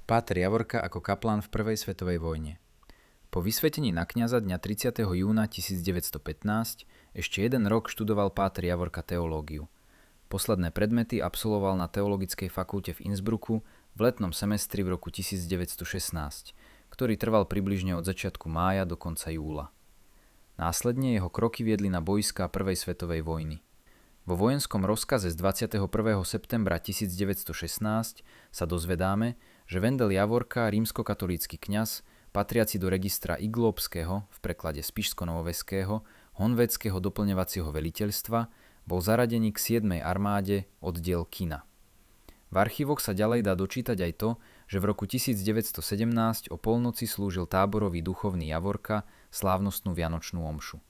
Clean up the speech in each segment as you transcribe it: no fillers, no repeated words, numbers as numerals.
Páter Javorka ako kaplán v prvej svetovej vojne. Po vysvetení na kňaza dňa 30. júna 1915 ešte jeden rok študoval páter Javorka teológiu. Posledné predmety absolvoval na Teologickej fakulte v Innsbrucku v letnom semestri v roku 1916, ktorý trval približne od začiatku mája do konca júla. Následne jeho kroky viedli na bojská prvej svetovej vojny. Vo vojenskom rozkaze z 21. septembra 1916 sa dozvedáme, že Vendel Javorka, rímskokatolícky kňaz, patriaci do registra Iglóbskeho, v preklade Spišsko-Novoveského, honvédskeho doplňovacieho veliteľstva, bol zaradený k 7. armáde oddiel Kina. V archívoch sa ďalej dá dočítať aj to, že v roku 1917 o polnoci slúžil táborový duchovný Javorka slávnostnú vianočnú omšu.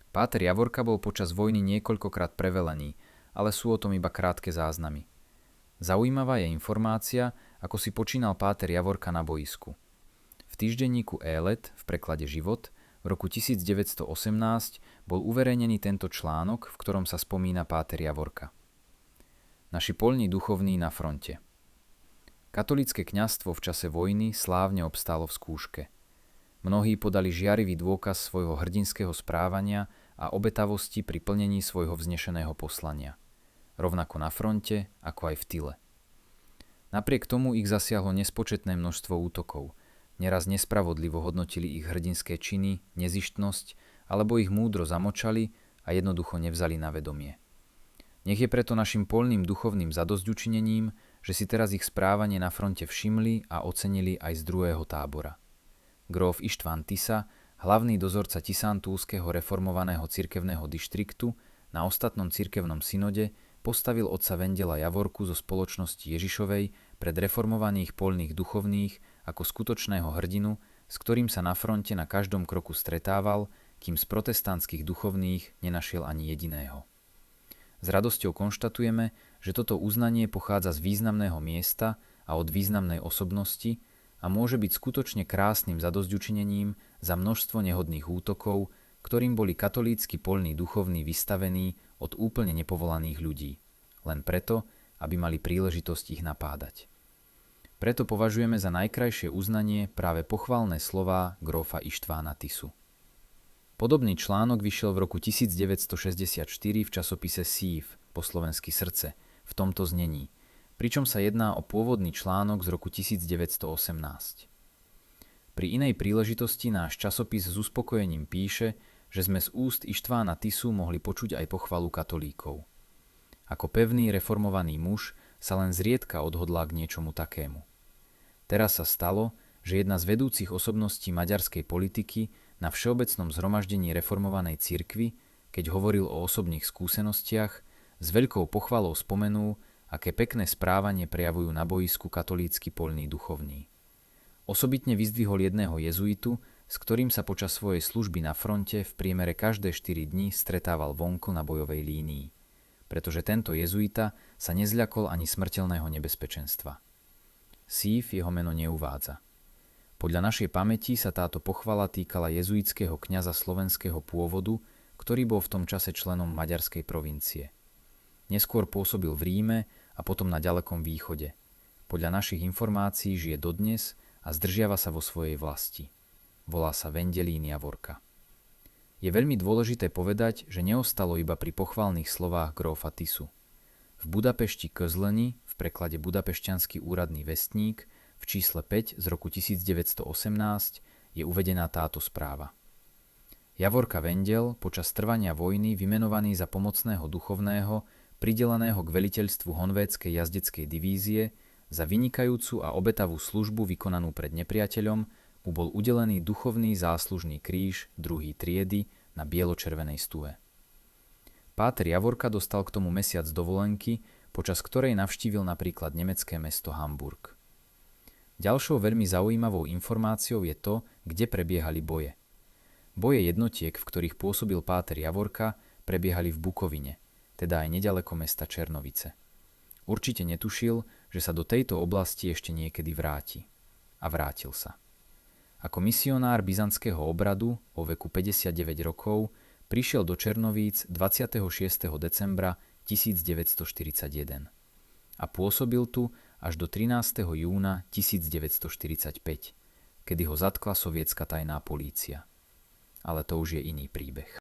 Páter Javorka bol počas vojny niekoľkokrát prevelený, ale sú o tom iba krátke záznamy. Zaujímavá je informácia, ako si počínal páter Javorka na boisku. V týždenníku Élet, v preklade Život, v roku 1918 bol uverejnený tento článok, v ktorom sa spomína páter Javorka. Naši poľní duchovní na fronte. Katolícke kňazstvo v čase vojny slávne obstálo v skúške. Mnohí podali žiarivý dôkaz svojho hrdinského správania a obetavosti pri plnení svojho vznešeného poslania. Rovnako na fronte, ako aj v tyle. Napriek tomu ich zasiahlo nespočetné množstvo útokov. Neraz nespravodlivo hodnotili ich hrdinské činy, nezištnosť, alebo ich múdro zamočali a jednoducho nevzali na vedomie. Nech je preto našim poľným duchovným zadosťučinením, že si teraz ich správanie na fronte všimli a ocenili aj z druhého tábora. Gróf Ištván Tisa, hlavný dozorca Tisantúlskeho reformovaného cirkevného dištriktu, na ostatnom cirkevnom synode postavil otca Vendela Javorku zo spoločnosti Ježišovej pred reformovaných poľných duchovných ako skutočného hrdinu, s ktorým sa na fronte na každom kroku stretával, kým z protestantských duchovných nenašiel ani jediného. S radosťou konštatujeme, že toto uznanie pochádza z významného miesta a od významnej osobnosti a môže byť skutočne krásnym zadosťučinením za množstvo nehodných útokov, ktorým boli katolícky poľní duchovní vystavení od úplne nepovolaných ľudí, len preto, aby mali príležitosť ich napádať. Preto považujeme za najkrajšie uznanie práve pochvalné slová grófa Ištvána Tisu. Podobný článok vyšiel v roku 1964 v časopise Sív, po slovensky Srdce, v tomto znení, pričom sa jedná o pôvodný článok z roku 1918. Pri inej príležitosti náš časopis s uspokojením píše, že sme z úst Ištvána Tisu mohli počuť aj pochvalu katolíkov. Ako pevný reformovaný muž sa len zriedka odhodlá k niečomu takému. Teraz sa stalo, že jedna z vedúcich osobností maďarskej politiky na všeobecnom zhromaždení reformovanej cirkvi, keď hovoril o osobných skúsenostiach, s veľkou pochvalou spomenul, aké pekné správanie prejavujú na boisku katolícky poľní duchovní. Osobitne vyzdvihol jedného jezuitu, s ktorým sa počas svojej služby na fronte v priemere každé 4 dni stretával vonku na bojovej línii, pretože tento jezuita sa nezľakol ani smrteľného nebezpečenstva. Sív jeho meno neuvádza. Podľa našej pamäti sa táto pochvala týkala jezuitského kňaza slovenského pôvodu, ktorý bol v tom čase členom maďarskej provincie. Neskôr pôsobil v Ríme a potom na ďalekom východe. Podľa našich informácií žije dodnes a zdržiava sa vo svojej vlasti. Volá sa Vendelín Javorka. Je veľmi dôležité povedať, že neostalo iba pri pochvalných slovách grófa Tisu. V Budapešti Közleni, v preklade Budapešťanský úradný vestník, v čísle 5 z roku 1918 je uvedená táto správa. Javorka Vendel počas trvania vojny vymenovaný za pomocného duchovného, prideleného k veliteľstvu honvédskej jazdeckej divízie, za vynikajúcu a obetavú službu vykonanú pred nepriateľom mu bol udelený duchovný záslužný kríž 2. triedy na bielo-červenej stuje. Páter Javorka dostal k tomu mesiac dovolenky, počas ktorej navštívil napríklad nemecké mesto Hamburg. Ďalšou veľmi zaujímavou informáciou je to, kde prebiehali boje. Boje jednotiek, v ktorých pôsobil páter Javorka, prebiehali v Bukovine, teda aj neďaleko mesta Černovice. Určite netušil, že sa do tejto oblasti ešte niekedy vráti. A vrátil sa. Ako misionár byzantského obradu vo veku 59 rokov prišiel do Černovíc 26. decembra 1941 a pôsobil tu až do 13. júna 1945, kedy ho zatkla sovietská tajná polícia. Ale to už je iný príbeh.